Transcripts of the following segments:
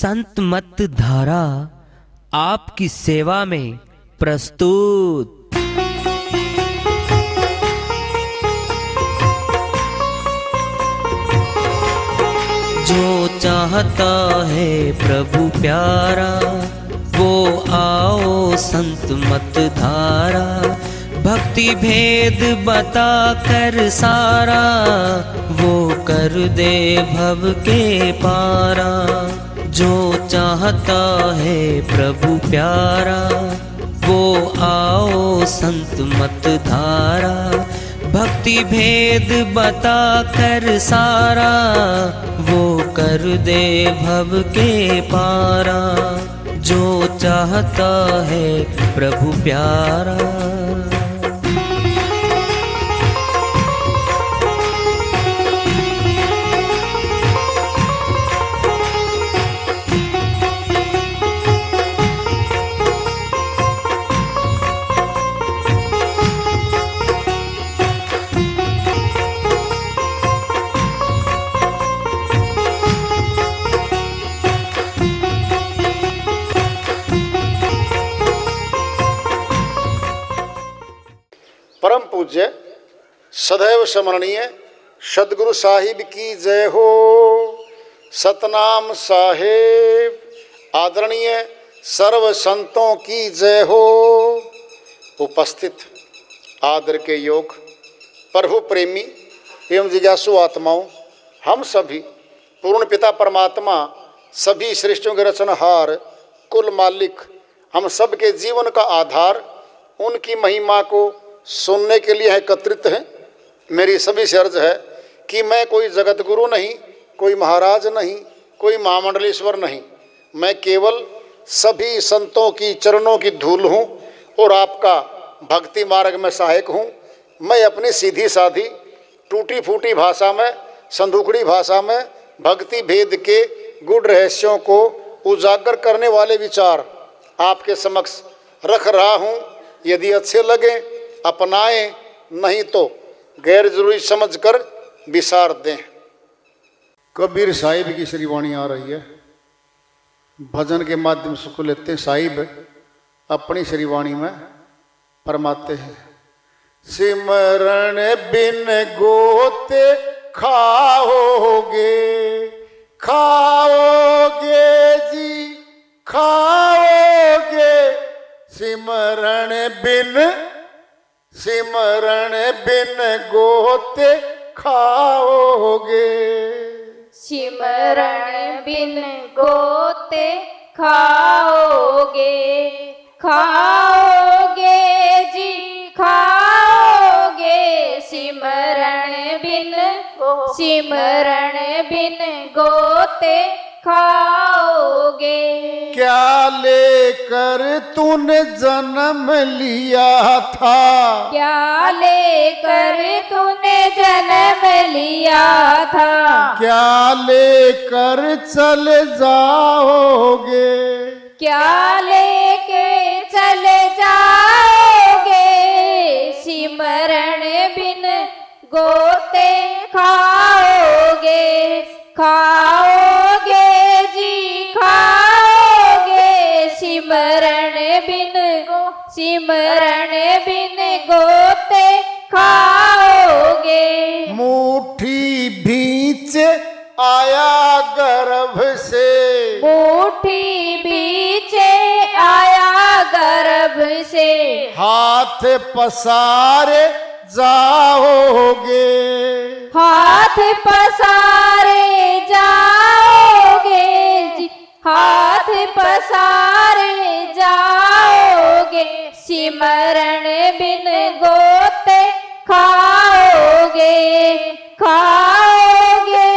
संत मत धारा आपकी सेवा में प्रस्तुत। जो चाहता है प्रभु प्यारा वो आओ संत मत धारा, भक्ति भेद बता कर सारा वो कर दे भव के पारा। जो चाहता है प्रभु प्यारा वो आओ संत मत धारा, भक्ति भेद बता कर सारा वो कर दे भव के पारा। जो चाहता है प्रभु प्यारा। परम पूज्य सदैव स्मरणीय सदगुरु साहिब की जय हो। सतनाम साहेब आदरणीय सर्व संतों की जय हो। उपस्थित आदर के योग प्रभु प्रेमी एवं जिज्ञासु आत्माओं, हम सभी पूर्ण पिता परमात्मा सभी सृष्टियों के रचनहार कुल मालिक हम सब के जीवन का आधार उनकी महिमा को सुनने के लिए एकत्रित हैं। मेरी सभी से अर्ज है कि मैं कोई जगत गुरु नहीं, कोई महाराज नहीं, कोई महामंडलेश्वर नहीं, मैं केवल सभी संतों की चरणों की धूल हूँ और आपका भक्ति मार्ग में सहायक हूँ। मैं अपनी सीधी साधी टूटी फूटी भाषा में, संदूकड़ी भाषा में भक्ति भेद के गुड़ रहस्यों को उजागर करने वाले विचार आपके समक्ष रख रहा हूँ। यदि अच्छे लगे अपनाएं, नहीं तो गैर जरूरी समझकर विसार दें। कबीर साहिब की श्री वाणी आ रही है, भजन के माध्यम से को लेते हैं। साहिब अपनी श्री वाणी में फरमाते हैं, सिमरण बिन गोते खाओगे खाओगे जी खाओगे, सिमरण बिन गोते खाओगे। सिमरण बिन गोते खाओगे खाओगे जी खाओगे, सिमरण बिन गोते खाओगे। क्या लेकर तूने जन्म लिया था, क्या लेकर तूने जन्म लिया था, क्या लेकर चल जाओगे, क्या लेके चले जाओगे। सिमरण बिन गोते खाओगे खाओगे जी खाओगे, सिमरण बिन गोते खाओगे। मुट्ठी बीच आया गर्भ से, मुट्ठी बीच आया गर्भ से, हाथ पसारे जाओगे, हाथ पसारे जाओगे जी, हाथ पसारे जाओगे। सिमरण बिन गोते खाओगे खाओगे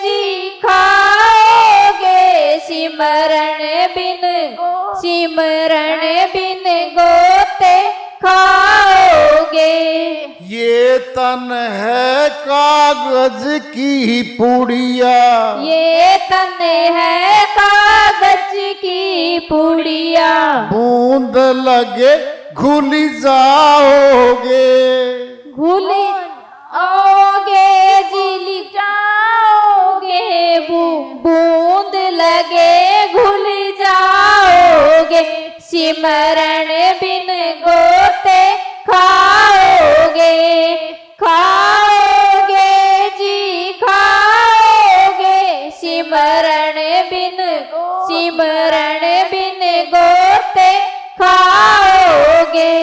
जी खाओगे, सिमरण बिन गोते खाओगे। ये तन है कागज की पुड़िया, ये तन है कागज की पुड़िया, बूंद लगे घुल जाओगे, घुल आओगे जिल जाओगे, बूंद लगे सिमरण बिन गोते खाओगे, खाओगे जी खाओगे, सिमरण बिन गोते खाओगे।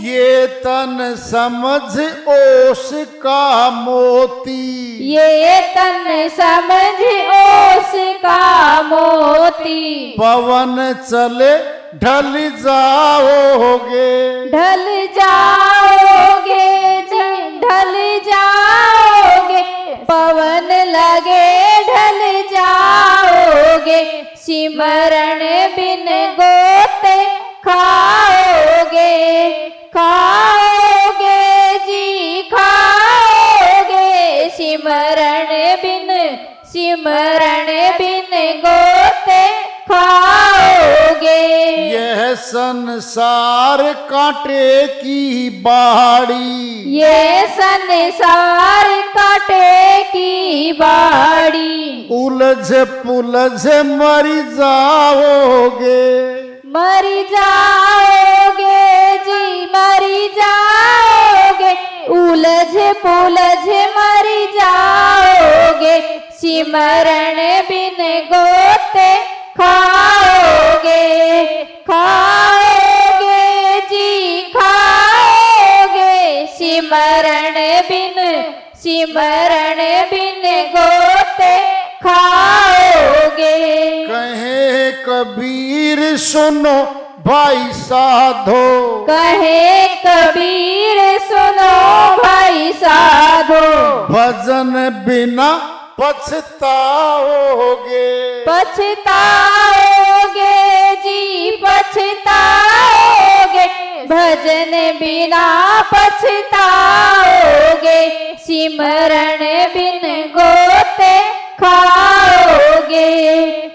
ये तन समझ ओस का मोती, ये तन समझ ओस का मोती, पवन चले ढल जाओगे, ढल जाओगे जी ढल जाओगे, पवन लगे ढल जाओगे, सिमरण बिन गोते खाओगे, खाओगे जी खाओगे, सिमरण बिन गोते खाओगे। यह संसार कांटे की बाड़ी, ये संसार कांटे की बाड़ी, उलझ पुलझ मरी जाओगे, मरी जाओगे जी मरी जाओगे, उलझ पुलझ मरी जाओगे, सिमरण बिन गोते खाओगे, खाओगे जी खाओगे, सिमरण बिन गोते खाओगे। कहे कबीर सुनो भाई साधो, कहे कबीर सुनो भाई साधो, भजन बिना पछताओगे, पछताओगे जी पछताओगे, भजन बिना पछताओगे, सिमरण बिन गोते खाओगे,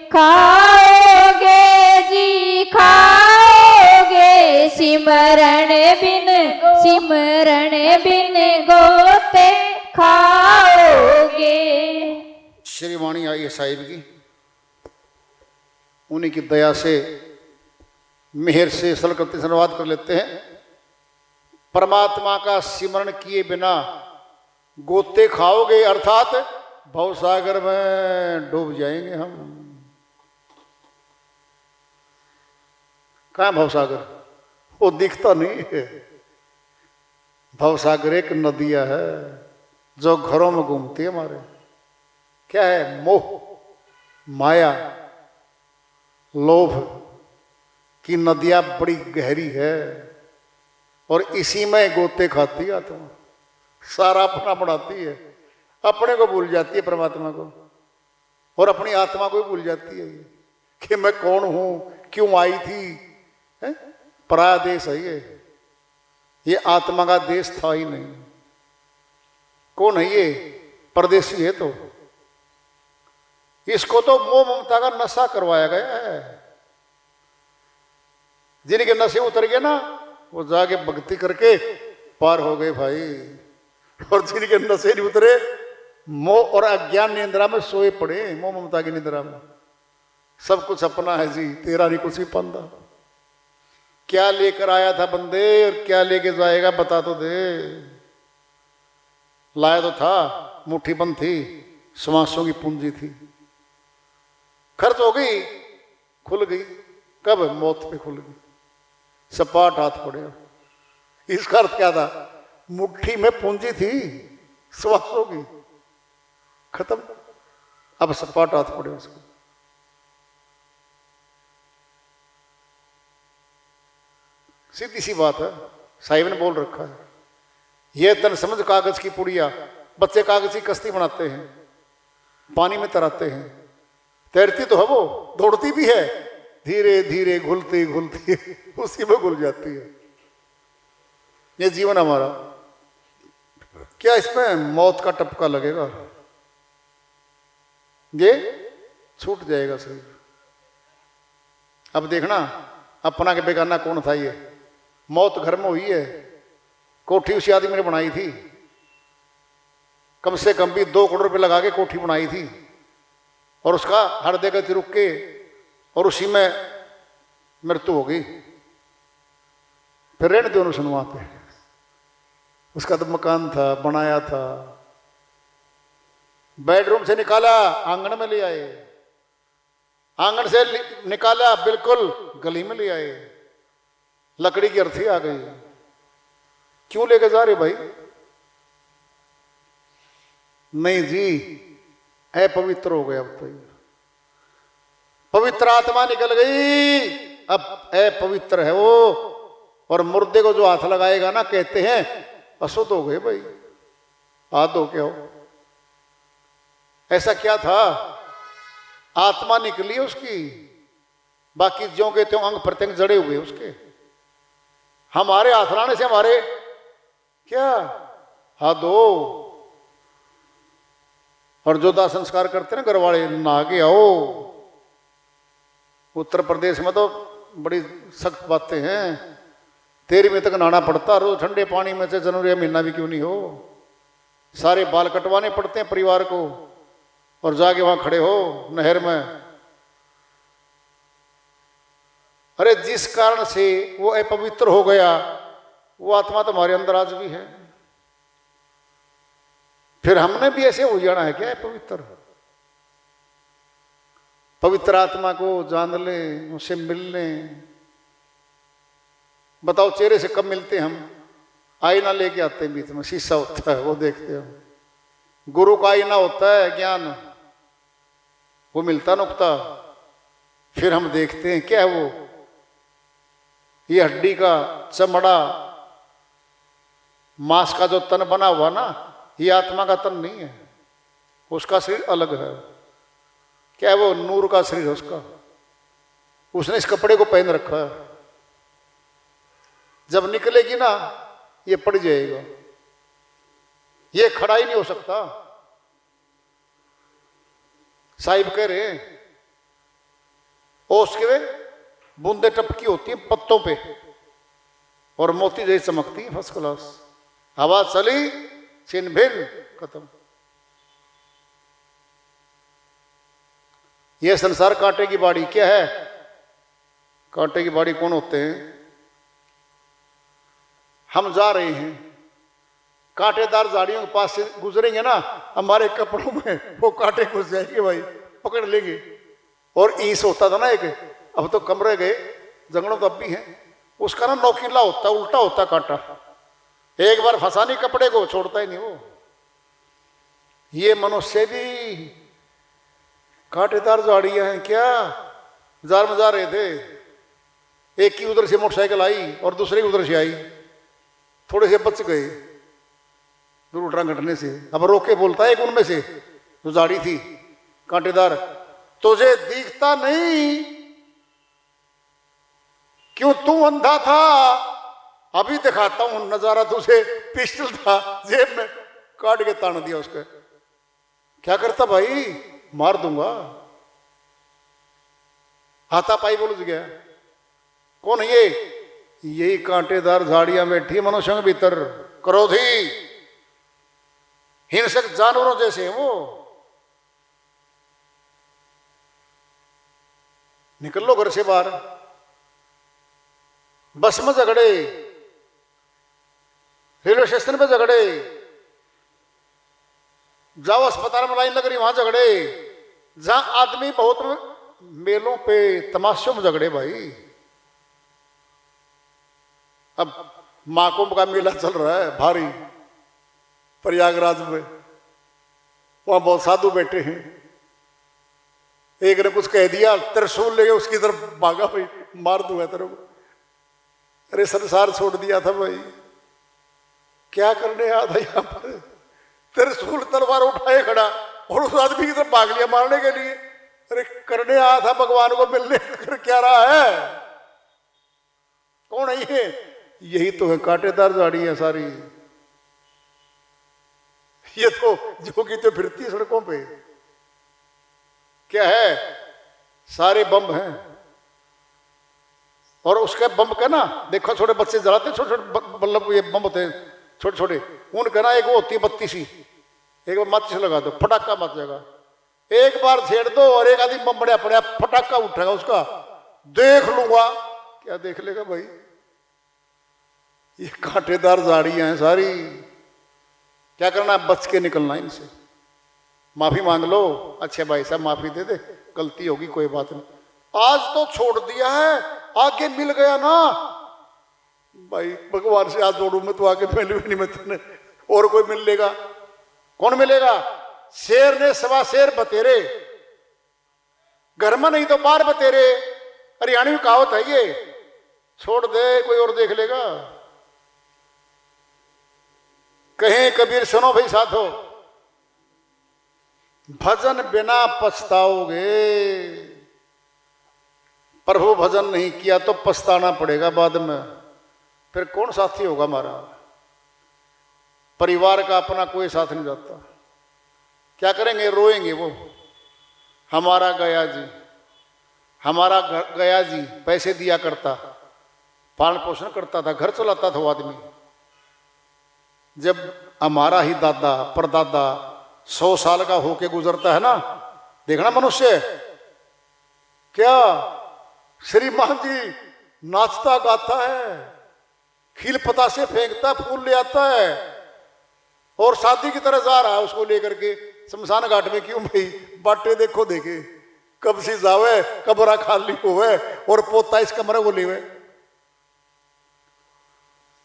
खाओगे जी खाओगे, सिमरण बिन गोते खाओगे। श्री वाणी आई है साहिब की, उन्हीं की दया से मेहर से सरल करते अनुवाद कर लेते हैं। परमात्मा का सिमरण किए बिना गोते खाओगे, अर्थात भवसागर में डूब जाएंगे हम। कहाँ भवसागर? वो दिखता नहीं है। भवसागर एक नदिया है जो घरों में घूमती है हमारे। क्या है? मोह, माया, लोभ की नदियां बड़ी गहरी है और इसी में गोते खाती है आत्मा। सारा अपना बढ़ाती है, अपने को भूल जाती है परमात्मा को, और अपनी आत्मा को भी भूल जाती है कि मैं कौन हूं, क्यों आई थी। पराया देश है ये आत्मा का देश था ही नहीं। कौन है ये? परदेशी है। तो इसको तो मोह ममता का नशा करवाया गया है। जिनके नशे उतर गए ना, वो जाके भक्ति करके पार हो गए भाई, और जिनके नशे नहीं उतरे, मोह और अज्ञान निंद्रा में सोए पड़े, मोह ममता की निंद्रा में। सब कुछ अपना है जी, तेरा नहीं कुछ भी पंदा। क्या लेकर आया था बंदे और क्या लेके जाएगा बता तो दे। लाया तो था, मुट्ठी बंद थी, श्वासों की पूंजी थी, खर्च हो गई, खुल गई। कब? मौत पे खुल गई, सपाट हाथ पड़े। इसका अर्थ क्या था? मुट्ठी में पूंजी थी, श्वासों की, खत्म। अब सपाट हाथ पड़े उसको। सीधी सी बात है, साहिब ने बोल रखा है। यह तन समझ कागज की पुड़िया। बच्चे कागज की कश्ती बनाते हैं, पानी में तैराते हैं। तैरती तो है वो, दौड़ती भी है, धीरे धीरे घुलती घुलती उसी में घुल जाती है। ये जीवन हमारा। क्या इसमें मौत का टपका लगेगा? ये छूट जाएगा शरीर। अब देखना, अपना के बेगाना कौन था? ये मौत घर में हुई है। कोठी उसी आदमी ने बनाई थी, कम से कम भी 2 करोड़ रुपए लगा के कोठी बनाई थी, और उसका हर जगह रुक के, और उसी में मृत्यु हो गई। फिर रहने दो सुनवा पे। उसका तो मकान था, बनाया था, बेडरूम से निकाला आंगन में ले आए, आंगन से निकाला बिल्कुल गली में ले आए, लकड़ी की अर्थी आ गई। क्यों लेके जा रहे भाई? नहीं जी, अपवित्र हो गया। अब तो पवित्र आत्मा निकल गई, अब अपवित्र है वो। और मुर्दे को जो हाथ लगाएगा ना, कहते हैं अशुद्ध हो गए भाई। हाथ हो क्या हो? ऐसा क्या था? आत्मा निकली उसकी, बाकी ज्यों के त्यों अंग प्रत्यंग जड़े हुए उसके। हमारे हाथ लाने से हमारे क्या हाथ हो? और जो दाह संस्कार करते ना घर वाले, नहा के आओ। उत्तर प्रदेश में तो बड़ी सख्त बातें हैं, 13वीं तक नहाना पड़ता रोज ठंडे पानी में से, जनवरी महीना भी क्यों नहीं हो। सारे बाल कटवाने पड़ते हैं परिवार को, और जाके वहां खड़े हो नहर में। अरे जिस कारण से वो अपवित्र हो गया, वो आत्मा तुम्हारे अंदर आज भी है। फिर हमने भी ऐसे हो जाना है क्या पवित्र? पवित्र आत्मा को जान ले, उससे मिल ले। बताओ चेहरे से कब मिलते हैं हम? आईना लेके आते हैं बीच में, शीशा होता है वो देखते हो। गुरु का आईना होता है ज्ञान, वो मिलता नुकता, फिर हम देखते हैं क्या है वो। ये हड्डी का चमड़ा मांस का जो तन बना हुआ ना, ये आत्मा का तन नहीं है, उसका शरीर अलग है। क्या है वो? नूर का शरीर है उसका। उसने इस कपड़े को पहन रखा है, जब निकलेगी ना ये पड़ जाएगा, ये खड़ा ही नहीं हो सकता। साहिब कह रहे हैं ओस के बूंदे टपकी होती है पत्तों पे, और मोती जैसी चमकती है, फर्स्ट क्लास। हवा चली छिन भिन खत्म। यह संसार कांटे की बाड़ी क्या है? कांटे की बाड़ी कौन होते हैं? हम जा रहे हैं, कांटेदार झाड़ियों के पास से गुजरेंगे ना, हमारे कपड़ों में वो कांटे घुस जाएंगे भाई, पकड़ लेंगे। और ईस होता था ना एक, अब तो कम रह गए, जंगलों तो अब भी हैं। उसका ना नोकीला होता, उल्टा होता कांटा, एक बार फंसा नहीं कपड़े को, छोड़ता ही नहीं वो। ये मनुष्य भी कांटेदार झाड़ियां हैं क्या? जार में जा रहे थे, एक की उधर से मोटरसाइकिल आई और दूसरे की उधर से आई, थोड़े से बच गए दुर्घटना घटने से। अब रोके बोलता है एक उनमें से जो झाड़ी थी कांटेदार, तुझे दिखता नहीं क्यों? तू अंधा था, अभी दिखाता हूं नजारा तुझे। पिस्टल था जेब में, काट के तान दिया उसके। क्या करता भाई? मार दूंगा। हाथापाई बोल गया। कौन है ये? यही कांटेदार झाड़ियां बैठी मनुष्य के भीतर, क्रोधी हिंसक जानवरों जैसे हैं वो। निकल लो घर से बाहर। बस में झगड़े, रेलवे स्टेशन पे झगड़े, जाओ अस्पताल में लाइन लग रही वहां झगड़े, जहां आदमी बहुत, मेलों पे तमाशों में झगड़े भाई। अब महाकुंभ का मेला चल रहा है भारी प्रयागराज में, वहां बहुत साधु बैठे हैं। एक ने कुछ कह दिया, त्रिशूल लेके उसकी तरफ भागा भाई, मार दूंगा तेरे को। अरे संसार छोड़ दिया था भाई, क्या करने आया था यहां पर? त्रिशूल तलवार उठाए खड़ा और उस आदमी की तरफ भाग लिया मारने के लिए। अरे करने आया था भगवान को मिलने, कर क्या रहा है? कौन है ये? यही तो है कांटेदार झाड़ी है सारी। ये तो जो की तो फिरती है सड़कों पे। क्या है? सारे बम हैं। और उसके बम का ना देखो, छोटे बच्चे जलाते, छोटे छोटे बल्लभ, ये बम होते हैं छोटे छोटे, उनका ना एक वो होती है बत्ती सी, एक बार माचिस लगा दो, फटाका मच जाएगा। एक बार छेड़ दो और एक आदमी बम बढ़िया पड़ा, फटाका उठेगा उसका, देख लूंगा। क्या देख लेगा भाई? ये कांटेदार झाड़ियां हैं सारी, क्या करना है, बच के निकलना है इनसे। माफी मांग लो, अच्छे भाई साहब माफी दे दे, गलती होगी कोई बात नहीं। आज तो छोड़ दिया है, आगे मिल गया ना भाई, भगवान से आज जोड़ू मैं तो आगे मिल भी नहीं मैं तुमने, और कोई मिल लेगा? कौन मिलेगा? शेर ने सवा शेर बतेरे, घर में नहीं तो बाहर बतेरे, हरियाणवी कहावत है ये। छोड़ दे, कोई और देख लेगा। कहें कबीर सुनो भाई साथों, भजन बिना पछताओगे। प्रभु भजन नहीं किया तो पछताना पड़ेगा बाद में, फिर कौन साथी होगा हमारा? परिवार का अपना कोई साथ नहीं जाता। क्या करेंगे? रोएंगे वो, हमारा गया जी, हमारा गया जी पैसे दिया करता, पालन पोषण करता था, घर चलाता था वो आदमी। जब हमारा ही दादा परदादा 100 साल का होके गुजरता है ना, देखना मनुष्य क्या श्रीमान जी नाचता गाता है, खील पतासे फेंकता, फूल ले आता है, और शादी की तरह जा रहा है उसको लेकर के शमशान घाट में। क्यों भाई? बाटे देखो देखे, कब सी जावे, कबरा खाली होवे, और पोता इस कमरे को लेवे।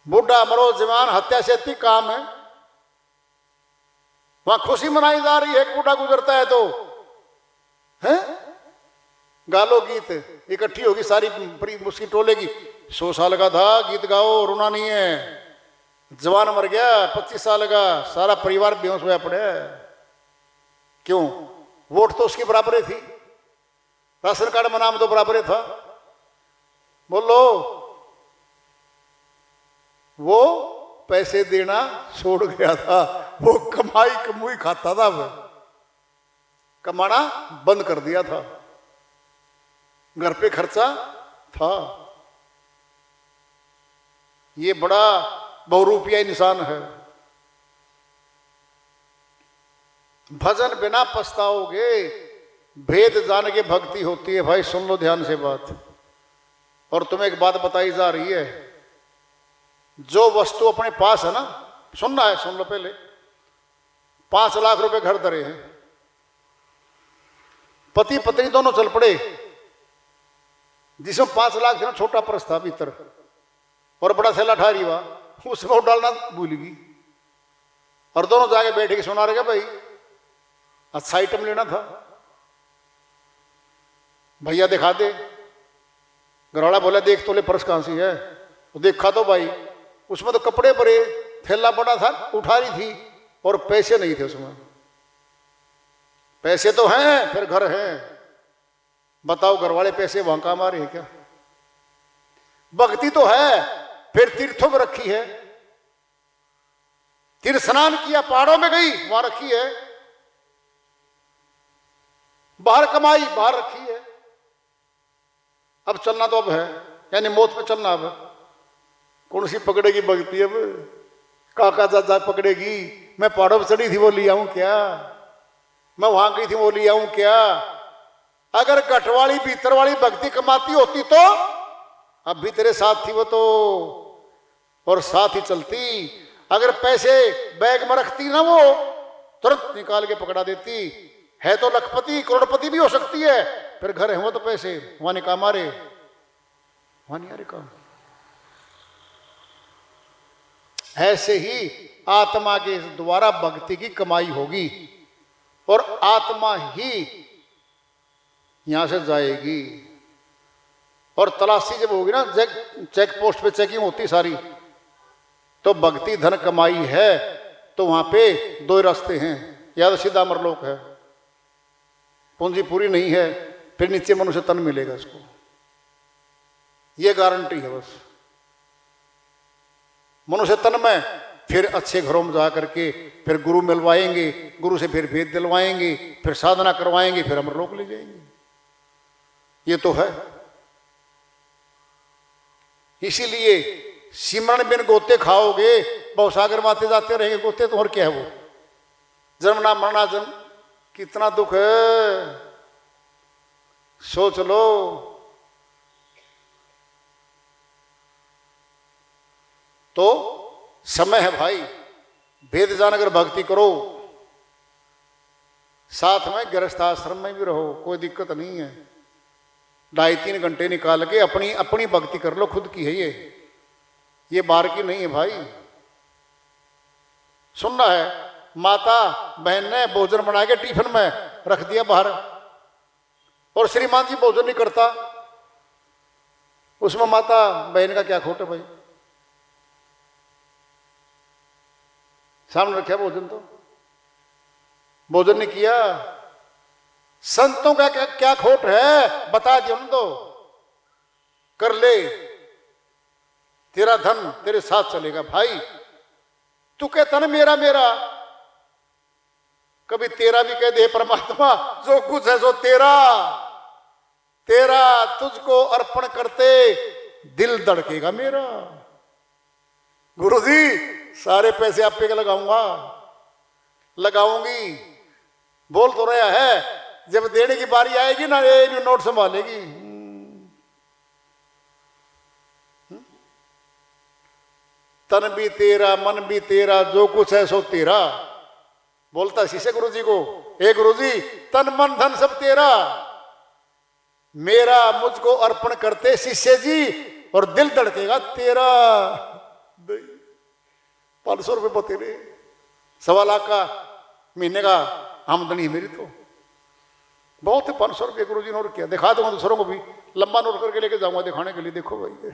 बूढ़ा मरो जवान हत्या से अति काम है, वहां खुशी मनाई जा रही है। एक बूढ़ा गुजरता है तो है गालो गीत, इकट्ठी होगी सारी उसकी टोले की। 100 साल का था, गीत गाओ, रोना नहीं है। जवान मर गया 25 साल का, सारा परिवार बेहोश होया पड़े। क्यों? वोट तो उसकी बराबर ही थी, राशन कार्ड में नाम तो बराबर ही था। बोलो, वो पैसे देना छोड़ गया था, वो कमाई कमुई खाता था, वो कमाना बंद कर दिया था, घर पे खर्चा था। ये बड़ा बहुरूपिया इंसान है। भजन बिना पछताओगे, भेद जान के भक्ति होती है। भाई सुन लो ध्यान से बात, और तुम्हें एक बात बताई जा रही है। जो वस्तु अपने पास है ना, सुनना है, सुन लो पहले। 5 लाख रुपए घर धरे हैं, पति पत्नी दोनों चल पड़े, जिसमें 5 लाख ना छोटा पर्स था भीतर और बड़ा थैला ठारी हुआ, उसमें वो डालना भूल गई, और दोनों जाके बैठे के सुना रहे भाई अच्छा आइटम लेना था, भैया दिखा दे। घरवाला बोला देख तो ले पर्स कहां सी है? वो देखा तो भाई उसमें तो कपड़े भरे, थैला बड़ा था, उठा रही थी, और पैसे नहीं थे उसमें। पैसे तो हैं, फिर घर है, बताओ घर वाले पैसे वहां काम आ रहे हैं क्या? भक्ति तो है, फिर तीर्थों में रखी है, तीर्थ स्नान किया, पहाड़ों में गई, वहां रखी है। बाहर कमाई, बाहर रखी है। अब चलना तो अब है, यानी मौत पे चलना। अब कौन सी पकड़ेगी भक्ति? अब काका दादा पकड़ेगी। मैं पहाड़ों पर चढ़ी थी वो ले आऊं क्या? मैं वहां गई थी वो ले आऊं क्या? अगर गठवाली भीतर वाली भक्ति कमाती होती तो अब भी तेरे साथ थी वो तो, और साथ ही चलती। अगर पैसे बैग में रखती ना, वो तुरंत निकाल के पकड़ा देती। है तो लखपति करोड़पति भी हो सकती है, फिर घर है वो तो पैसे वहां नहीं काम आ रहे, वहां नहीं आ रहे काम। ऐसे ही आत्मा के द्वारा भक्ति की कमाई होगी, और आत्मा ही यहां से जाएगी। और तलाशी जब होगी ना, चेक पोस्ट पे चेकिंग होती सारी, तो भक्ति धन कमाई है तो वहां पे 2 रास्ते हैं, या तो सीधा अमरलोक है, पूंजी पूरी नहीं है, फिर नीचे मनुष्य तन मिलेगा इसको, ये गारंटी है बस। मनुष्य तन में फिर अच्छे घरों में जा करके फिर गुरु मिलवाएंगे, गुरु से फिर भेद दिलवाएंगे, फिर साधना करवाएंगे, फिर अमरलोक ले जाएंगे। ये तो है। इसीलिए सिमरन बिन गोते खाओगे, भवसागर माते जाते रहेंगे गोते, तो और क्या है वो? जन्मना मरना जन्म, कितना दुख है, सोच लो। तो समय है भाई, भेद जानकर भक्ति करो, साथ में गृहस्थाश्रम में भी रहो, कोई दिक्कत नहीं है। 2.5-3 घंटे निकाल के अपनी अपनी भक्ति कर लो, खुद की है ये बाहर की नहीं है भाई। सुनना है, माता बहन ने भोजन बना के टिफिन में रख दिया बाहर, और श्रीमान जी भोजन नहीं करता, उसमें माता बहन का क्या खोट है भाई? सामने रखा भोजन, तो भोजन नहीं किया, संतों का क्या खोट है? बता दिया उन तो, कर ले, तेरा धन तेरे साथ चलेगा भाई। तू कहता ना मेरा मेरा, कभी तेरा भी कह दे परमात्मा, जो कुछ है सो तेरा, तेरा तुझको अर्पण करते दिल धड़केगा मेरा। गुरुजी सारे पैसे आप पे लगाऊंगा, लगाऊंगी, बोल तो रहा है, जब देने की बारी आएगी ना ये नोट संभालेगी। तन भी तेरा मन भी तेरा, जो कुछ है सो तेरा, बोलता शिष्य गुरु जी को, हे गुरु जी तन मन धन सब तेरा, मेरा मुझको अर्पण करते शिष्य जी, और दिल धड़केगा तेरा। 500 रुपये पते रे, 1.25 लाख का महीने का आमदनी है मेरी, तो बहुत है। 500 रुपये गुरु जी ने, और क्या दिखा दूंगा दूसरों को भी, लंबा नोट करके लेके जाऊंगा दिखाने के लिए, देखो भाई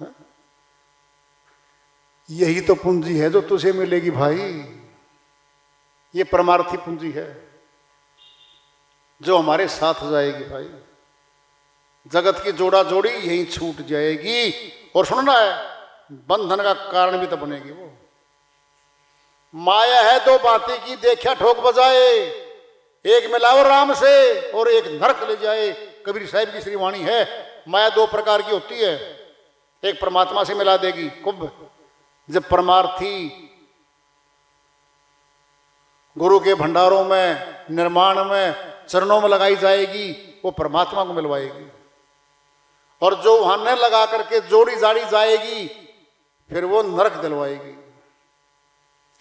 हाँ? यही तो पूंजी है जो तुझे मिलेगी भाई, ये परमार्थी पूंजी है जो हमारे साथ जाएगी भाई। जगत की जोड़ा जोड़ी यही छूट जाएगी, और सुनना है, बंधन का कारण भी तो बनेगी वो। माया है 2 बातें की, देखा ठोक बजाए, एक मिलाओ राम से और एक नरक ले जाए। कबीर साहिब की श्री वाणी है, माया 2 प्रकार की होती है, एक परमात्मा से मिला देगी कुंभ, जब परमार्थी गुरु के भंडारों में, निर्माण में, चरणों में लगाई जाएगी, वो परमात्मा को मिलवाएगी। और जो वहां न लगा करके जोड़ी जाड़ी जाएगी, फिर वो नरक दिलवाएगी।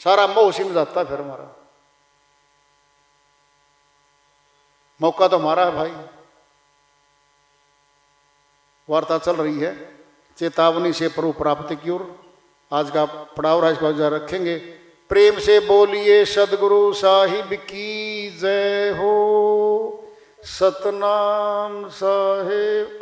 सारा मोह उसी में जाता है फिर हमारा। मौका तो हमारा है भाई, वार्ता चल रही है चेतावनी से प्रभु प्राप्ति की ओर। आज का पड़ाव राज रखेंगे। प्रेम से बोलिए सदगुरु साहिब की जय हो, सतनाम साहिब।